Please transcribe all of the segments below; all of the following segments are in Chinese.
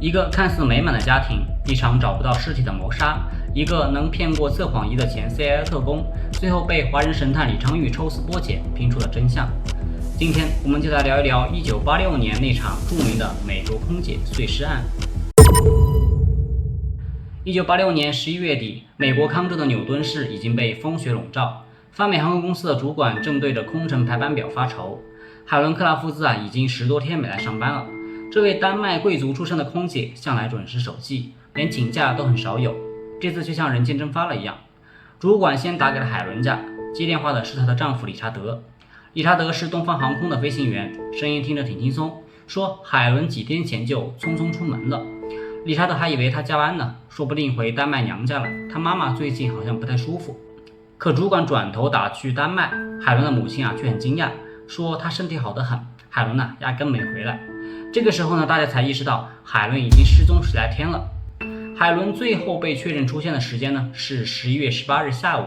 一个看似美满的家庭，一场找不到尸体的谋杀，一个能骗过测谎仪的前 CIA 特工，最后被华人神探李昌钰抽丝剥茧，拼出了真相。今天我们就来聊一聊1986年那场著名的美国空姐碎尸案。1986年11月底，美国康州的纽顿市已经被风雪笼罩，泛美航空公司的主管正对着空乘排班表发愁。海伦·克拉夫兹已经10多天没来上班了。这位丹麦贵族出身的空姐向来准时守纪，连请假都很少有，这次却像人间蒸发了一样。主管先打给了海伦家，接电话的是她的丈夫理查德。理查德是东方航空的飞行员，声音听着挺轻松，说海伦几天前就匆匆出门了。理查德还以为她加班呢，说不定回丹麦娘家了，她妈妈最近好像不太舒服。可主管转头打去丹麦，海伦的母亲却很惊讶，说她身体好得很，海伦压根没回来。这个时候大家才意识到海伦已经失踪10来天了。海伦最后被确认出现的时间是11月18日下午，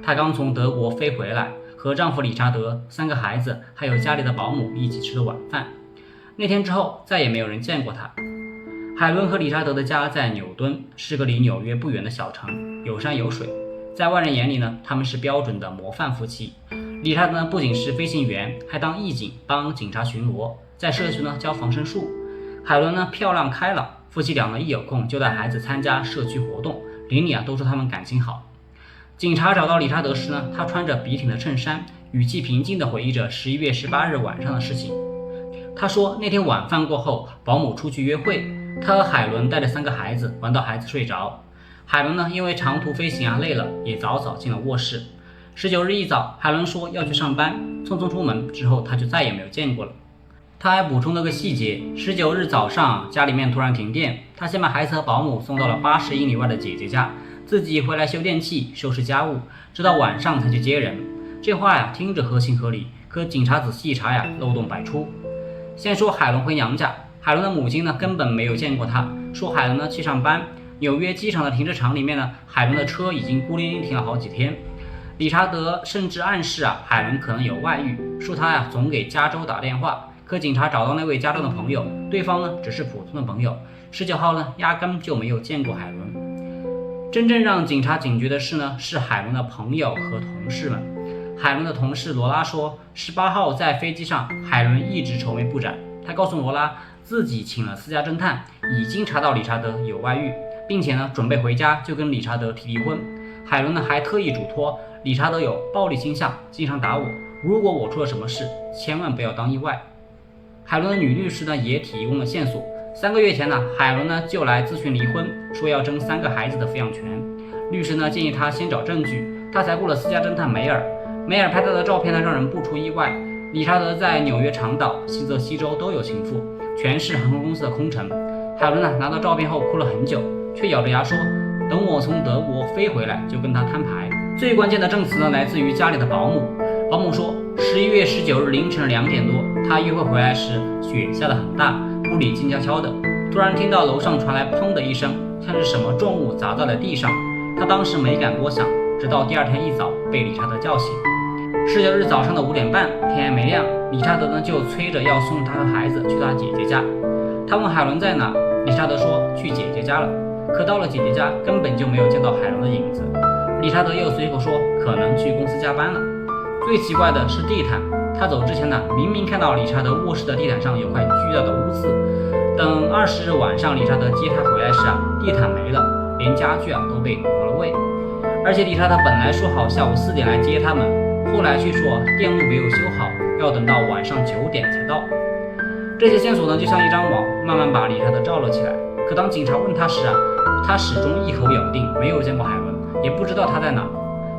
她刚从德国飞回来，和丈夫理查德、3个孩子还有家里的保姆一起吃的晚饭。那天之后再也没有人见过她。海伦和理查德的家在纽敦，是个离纽约不远的小城，有山有水，在外人眼里他们是标准的模范夫妻。理查德不仅是飞行员，还当义警，帮警察巡逻，在社区教防身术。海伦漂亮开朗，夫妻俩一有空就带孩子参加社区活动，邻里都说他们感情好。警察找到理查德时他穿着笔挺的衬衫，语气平静地回忆着11月18日晚上的事情。他说那天晚饭过后，保姆出去约会，他和海伦带着3个孩子玩到孩子睡着。海伦因为长途飞行累了，也早早进了卧室。19日一早，海伦说要去上班，匆匆出门之后，他就再也没有见过了。他还补充了个细节，19日早上家里面突然停电，他先把孩子和保姆送到了80英里外的姐姐家，自己回来修电器、收拾家务，直到晚上才去接人。这话听着合情合理，可警察仔细一查漏洞百出。先说海伦回娘家，海伦的母亲根本没有见过她，说海伦去上班。纽约机场的停车场里面海伦的车已经孤零零停了好几天。理查德甚至暗示海伦可能有外遇，说他总给加州打电话。可警察找到那位加州的朋友，对方只是普通的朋友。19号压根就没有见过海伦。真正让警察警觉的是海伦的朋友和同事们。海伦的同事罗拉说，18号在飞机上，海伦一直愁眉不展。他告诉罗拉，自己请了私家侦探，已经查到理查德有外遇，并且准备回家就跟理查德提离婚。海伦还特意嘱托理查德有暴力倾向，经常打我，如果我出了什么事，千万不要当意外。海伦的女律师也提供了线索，3个月前海伦就来咨询离婚，说要争3个孩子的抚养权。律师建议他先找证据，他才雇了私家侦探梅尔拍到的照片让人不出意外，理查德在纽约长岛、新泽西州都有情妇，全是航空公司的空乘。海伦拿到照片后哭了很久，却咬着牙说等我从德国飞回来就跟他摊牌。最关键的证词来自于家里的保姆。保姆说11月19日凌晨2点多，他约会回来时雪下得很大，屋里静悄悄的，突然听到楼上传来砰的一声，像是什么重物砸在了地上。他当时没敢多想，直到第二天一早被理查德叫醒。19日早上的5点半，天还没亮，理查德就催着要送他和孩子去他姐姐家。他问海伦在哪，理查德说去姐姐家了。可到了姐姐家，根本就没有见到海伦的影子。理查德又随口说可能去公司加班了。最奇怪的是地毯，他走之前明明看到理查德卧室的地毯上有块巨大的污渍。等20日晚上理查德接他回来时地毯没了，连家具都被挪了位。而且理查德本来说好下午4点来接他们，后来却说电路没有修好，要等到晚上9点才到。这些线索就像一张网，慢慢把理查德罩了起来。可当警察问他时他始终一口咬定没有见过海伦，也不知道他在哪。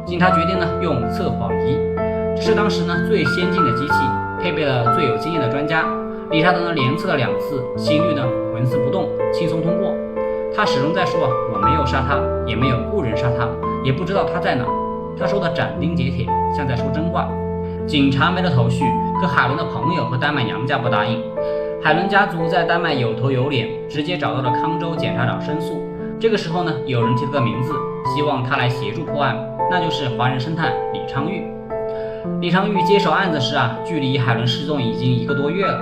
警察决定用测谎仪，这是当时最先进的机器，配备了最有经验的专家。理查德连测了2次，心率纹丝不动，轻松通过。他始终在说我没有杀他，也没有雇人杀他，也不知道他在哪。他说的斩钉截铁，像在说真话。警察没了头绪，可海伦的朋友和丹麦娘家不答应。海伦家族在丹麦有头有脸，直接找到了康州检察长申诉。这个时候有人提了个名字，希望他来协助破案，那就是华人侦探李昌钰。李昌钰接手案子时距离海伦失踪已经1个多月了。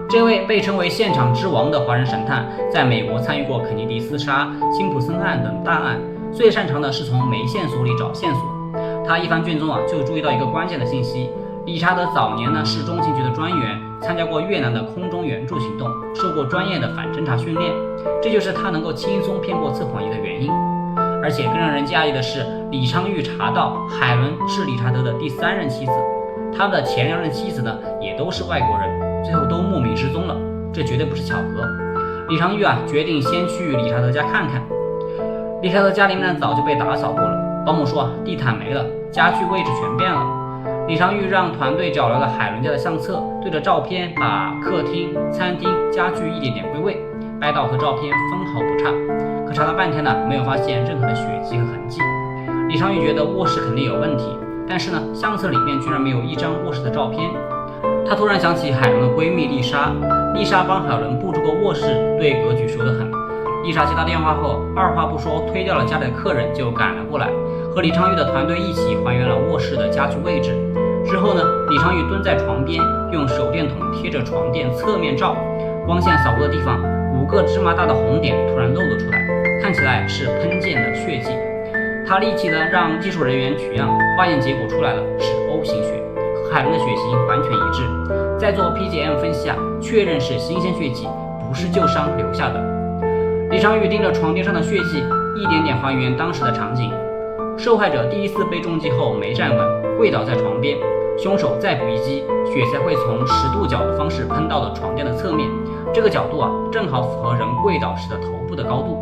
这位被称为现场之王的华人神探，在美国参与过肯尼迪刺杀、辛普森案等大案，最擅长的是从没线索里找线索。他一番卷宗就注意到一个关键的信息：理查德早年是中情局的专员，参加过越南的空中援助行动，受过专业的反侦察训练，这就是他能够轻松骗过测谎仪的原因。而且更让人讶异的是，李昌钰查到海伦是理查德的第3任妻子，他的前2任妻子也都是外国人，最后都莫名失踪了，这绝对不是巧合。李昌钰决定先去理查德家看看。理查德家里面早就被打扫过了，保姆说地毯没了，家具位置全变了。李昌钰让团队找来了海伦家的相册，对着照片把客厅、餐厅、家具一点点归位，拍到和照片分毫不差。可查了半天没有发现任何的血迹和痕迹。李昌钰觉得卧室肯定有问题，但是相册里面居然没有一张卧室的照片。他突然想起海伦的闺蜜丽莎，丽莎帮海伦布置过卧室，对格局熟得很。丽莎接到电话后，二话不说推掉了家里的客人就赶了过来，和李昌钰的团队一起还原了卧室的家具位置。之后李昌钰蹲在床边，用手电筒贴着床垫侧面照，光线扫过的地方5个芝麻大的红点突然露了出来，看起来是喷溅的血迹。他立即让技术人员取样，化验结果出来了，是 O 型血，和海伦的血型完全一致。再做 PGM 分析确认是新鲜血迹，不是旧伤留下的。李昌钰盯着床垫上的血迹，一点点还原当时的场景。受害者第一次被重击后没站稳，跪倒在床边，凶手再补一击，血才会从10度角的方式喷到了床垫的侧面，这个角度正好符合人跪倒时的头部的高度。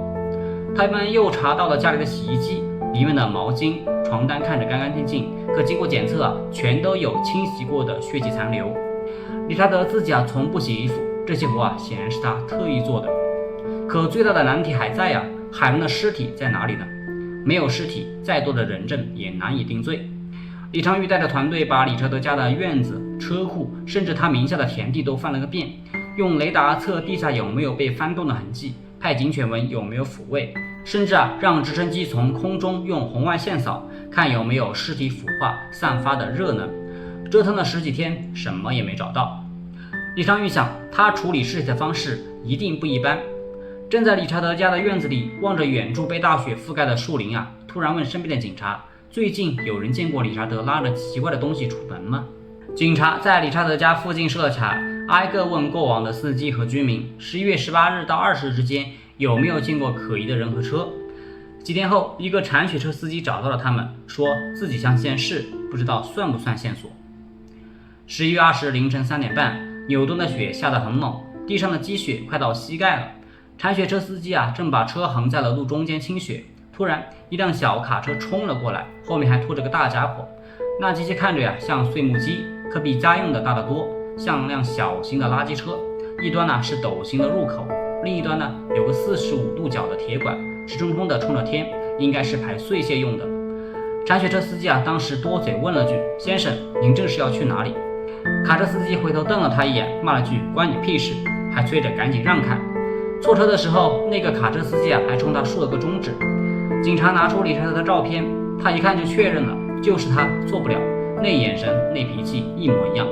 他们又查到了家里的洗衣机，里面的毛巾、床单看着干干净净，可经过检测全都有清洗过的血迹残留。理查德自己从不洗衣服，这些活显然是他特意做的。可最大的难题还在海伦的尸体在哪里呢？没有尸体，再多的人证也难以定罪。李昌钰带着团队把理查德家的院子、车库，甚至他名下的田地都翻了个遍，用雷达测地下有没有被翻动的痕迹，派警犬闻有没有腐味，甚至让直升机从空中用红外线扫，看有没有尸体腐化散发的热能。折腾了10几天，什么也没找到。李昌钰想，他处理尸体的方式一定不一般。正在理查德家的院子里，望着远处被大雪覆盖的树林突然问身边的警察，最近有人见过理查德拉着奇怪的东西出门吗？警察在理查德家附近设了卡，挨个问过往的司机和居民，11月18日到20日之间有没有见过可疑的人和车。几天后，一个铲雪车司机找到了他们，说自己想现世，不知道算不算线索。11月20日凌晨3点半，纽顿的雪下得很猛，地上的积雪快到膝盖了。铲雪车司机正把车横在了路中间清雪，突然一辆小卡车冲了过来，后面还拖着个大家伙。那机器看着像碎木机，可比家用的大得多，像辆小型的垃圾车。一端是斗形的入口，另一端有个45度角的铁管，直冲冲的冲着天，应该是排碎屑用的。铲雪车司机当时多嘴问了句：“先生，您这是要去哪里？”卡车司机回头瞪了他一眼，骂了句：“关你屁事！”还催着赶紧让开。错车的时候，那个卡车司机还冲他竖了个中指。警察拿出理查德的照片，他一看就确认了，就是他，错不了，那眼神那脾气一模一样。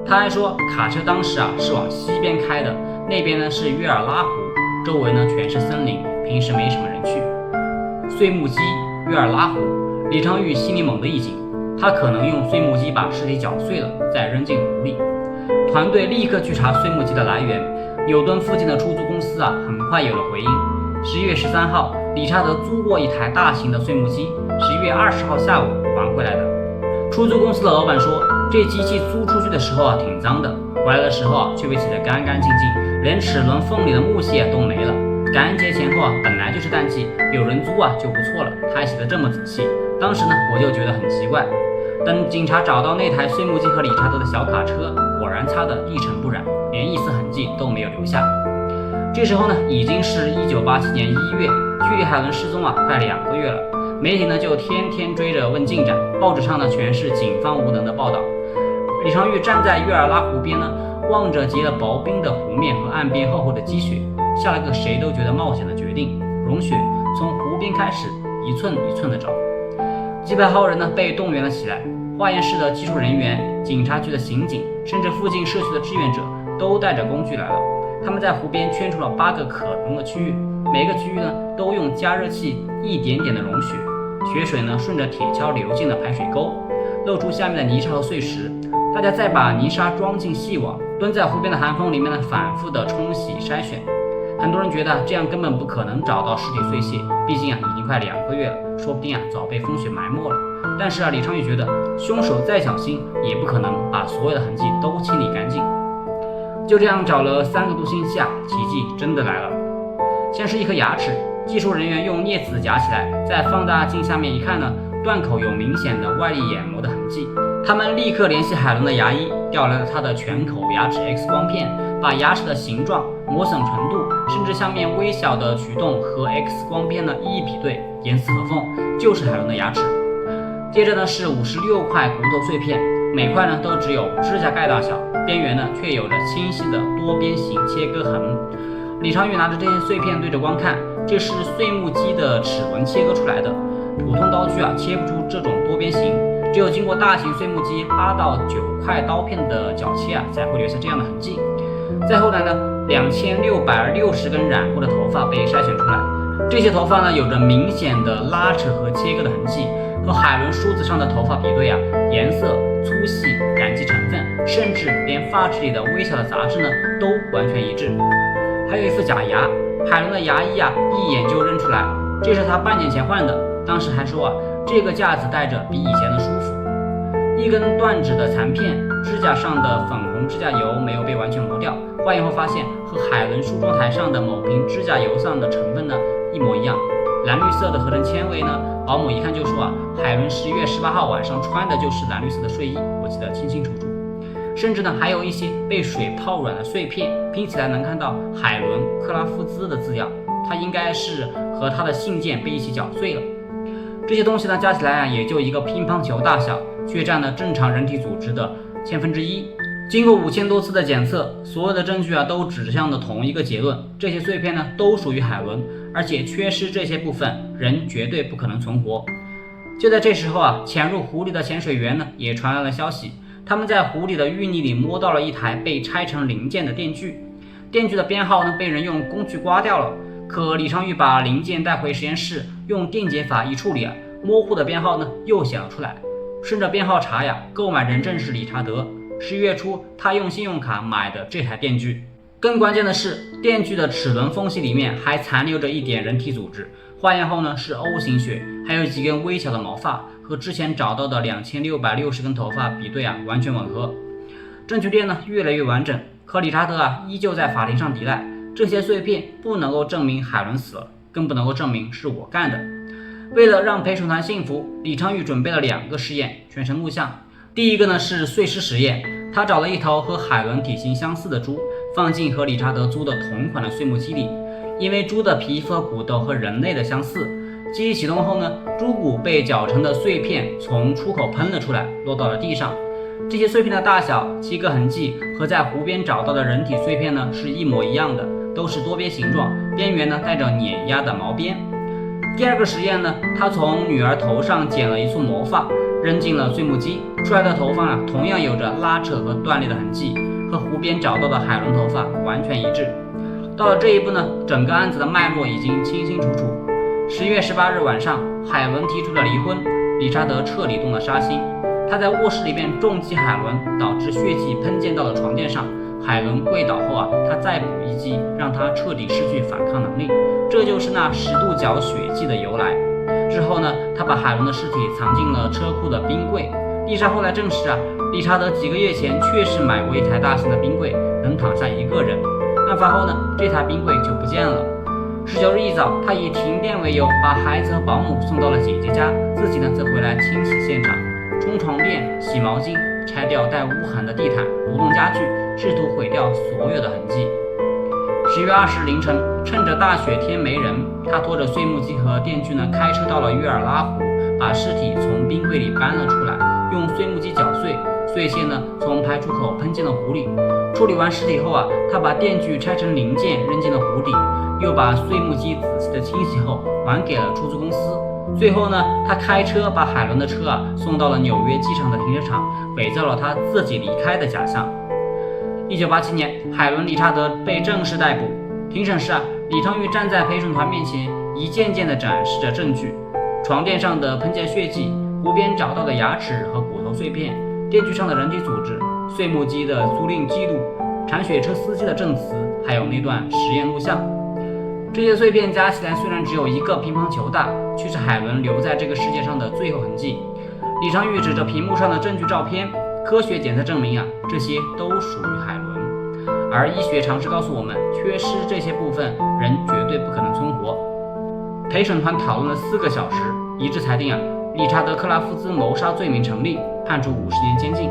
他还说卡车当时是往西边开的，那边是约尔拉湖，周围全是森林，平时没什么人去。碎木机、约尔拉湖，李昌钰心里猛地一紧，他可能用碎木机把尸体搅碎了，再扔进湖里。团队立刻去查碎木机的来源，纽顿附近的出租公司很快有了回应。11月13号，理查德租过一台大型的碎木机，11月20号下午还回来的。出租公司的老板说，这机器租出去的时候挺脏的，回来的时候却被洗得干干净净，连齿轮缝里的木屑都没了。感恩节前后本来就是淡季，有人租就不错了，还洗得这么仔细。当时我就觉得很奇怪。等警察找到那台碎木机和理查德的小卡车，果然擦得一尘不染，连一丝痕迹都没有留下。这时候已经是1987年1月，距离海伦失踪快2个月了。媒体就天天追着问进展，报纸上全是警方无能的报道。李昌钰站在约尔拉湖边望着结了薄冰的湖面和岸边厚厚的积雪，下了个谁都觉得冒险的决定，融雪从湖边开始，一寸一寸的找。几百号人被动员了起来，化验室的技术人员、警察局的刑警，甚至附近社区的志愿者都带着工具来了。他们在湖边圈出了8个可能的区域，每个区域呢都用加热器一点点的融雪，雪水呢顺着铁锹流进了排水沟，露出下面的泥沙和碎石。大家再把泥沙装进细网，蹲在湖边的寒风里面呢反复的冲洗筛选。很多人觉得这样根本不可能找到尸体碎屑，毕竟已经快2个月了，说不定早被风雪埋没了。但是李昌钰觉得凶手再小心也不可能把所有的痕迹都清理干净。就这样找了3个多星期奇迹真的来了。先是一颗牙齿，技术人员用镊子夹起来，在放大镜下面一看呢，断口有明显的外力研磨的痕迹。他们立刻联系海伦的牙医，调来了他的全口牙齿 X 光片，把牙齿的形状、磨损程度，甚至下面微小的曲动和 X 光片呢一一比对，严丝合缝，就是海伦的牙齿。接着呢是56块骨头碎片，每块呢都只有指甲盖大小，边缘呢却有着清晰的多边形切割痕。李昌钰拿着这些碎片对着光看，这是碎木机的齿轮切割出来的，普通刀具切不出这种多边形，只有经过大型碎木机8到9块刀片的绞切才会留下这样的痕迹。再后来呢，2660根染过的头发被筛选出来，这些头发呢有着明显的拉扯和切割的痕迹，和海伦梳子上的头发比对颜色、粗细、染剂成分，甚至连发质里的微小的杂质呢都完全一致。还有一副假牙，海伦的牙医一眼就认出来，这是他半年前换的，当时还说这个架子戴着比以前的舒服。一根断指的残片，指甲上的粉红指甲油没有被完全磨掉，化验后发现和海伦梳妆台上的某瓶指甲油上的成分呢一模一样。蓝绿色的合成纤维呢，保姆一看就说海伦11月18号晚上穿的就是蓝绿色的睡衣，我记得清清楚楚。甚至呢还有一些被水泡软的碎片，拼起来能看到海伦克拉夫兹的字样，它应该是和他的信件被一起搅碎了。这些东西呢加起来也就一个乒乓球大小，却占了正常人体组织的1/1000。经过5000多次的检测，所有的证据都指向了同一个结论，这些碎片呢都属于海伦，而且缺失这些部分，人绝对不可能存活。就在这时候潜入湖里的潜水员呢也传来了消息，他们在湖里的淤泥里摸到了一台被拆成零件的电锯，电锯的编号呢被人用工具刮掉了，可李昌钰把零件带回实验室，用电解法一处理模糊的编号呢又显了出来。顺着编号查购买人正是理查德，11月初他用信用卡买的这台电锯。更关键的是，电锯的齿轮缝隙里面还残留着一点人体组织，化验后呢是 O 型血，还有几根微小的毛发，和之前找到的2660根头发比对完全吻合。证据链呢越来越完整，可理查德依旧在法庭上抵赖，这些碎片不能够证明海伦死了，更不能够证明是我干的。为了让陪审团信服，李昌钰准备了2个实验，全程录像。第一个呢是碎尸实验，他找了一头和海伦体型相似的猪，放进和理查德租的同款的碎木机里。因为猪的皮肤和骨头和人类的相似，机器启动后呢，猪骨被搅成的碎片从出口喷了出来，落到了地上。这些碎片的大小、切割痕迹和在湖边找到的人体碎片呢是一模一样的，都是多边形状，边缘呢带着碾压的毛边。第2个实验呢，他从女儿头上剪了一束毛发，扔进了碎木机，出来的头发同样有着拉扯和断裂的痕迹，和湖边找到的海伦头发完全一致。到了这一步呢，整个案子的脉络已经清清楚楚。11月18日晚上，海伦提出了离婚，理查德彻底动了杀心。他在卧室里边重击海伦，导致血迹喷溅到了床垫上。海伦跪倒后他再补一击，让他彻底失去反抗能力，这就是那10度角血迹的由来。之后呢，他把海伦的尸体藏进了车库的冰柜。丽莎后来证实理查德几个月前确实买过一台大型的冰柜，能躺下1个人。案发后呢，这台冰柜就不见了。19日一早，他以停电为由，把孩子和保姆送到了姐姐家，自己呢则回来清洗现场，冲床垫、洗毛巾，拆掉带污痕的地毯，挪动家具，试图毁掉所有的痕迹。10月20日凌晨，趁着大雪天没人，他拖着碎木机和电锯呢，开车到了约尔拉湖，把尸体从冰柜里搬了出来，用碎木机搅碎，碎屑呢从排出口喷进了湖里。处理完尸体后他把电锯拆成零件扔进了湖底，又把碎木机仔细的清洗后还给了出租公司。最后呢，他开车把海伦的车送到了纽约机场的停车场，伪造了他自己离开的假象。1987年，海伦·理查德被正式逮捕。庭审时李昌钰站在陪审团面前，一件件地展示着证据：床垫上的喷溅血迹、湖边找到的牙齿和骨头碎片、电锯上的人体组织、碎木机的租赁记录、铲雪车司机的证词，还有那段实验录像。这些碎片加起来虽然只有一个乒乓球大，却是海伦留在这个世界上的最后痕迹。李昌钰指着屏幕上的证据照片，科学检测证明这些都属于海伦。而医学常识告诉我们，缺失这些部分，人绝对不可能存活。陪审团讨论了4个小时，一致裁定理查德·克拉夫兹谋杀罪名成立，判处50年监禁。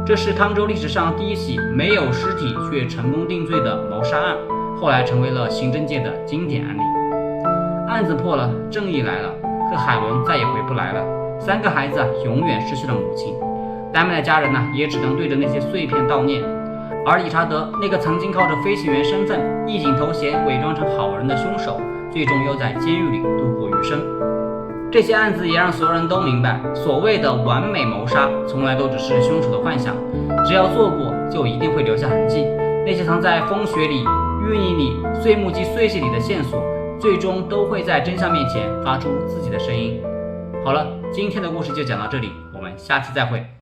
这是康州历史上第一起没有尸体却成功定罪的谋杀案，后来成为了刑侦界的经典案例。案子破了，正义来了，可海伦再也回不来了。3个孩子永远失去了母亲，丹麦的家人也只能对着那些碎片悼念。而理查德那个曾经靠着飞行员身份衣锦头衔伪装成好人的凶手，最终又在监狱里度过余生。这些案子也让所有人都明白，所谓的完美谋杀从来都只是凶手的幻想，只要做过就一定会留下痕迹。那些藏在风雪里、淤泥里、碎木机碎屑里的线索，最终都会在真相面前发出自己的声音。好了，今天的故事就讲到这里，我们下期再会。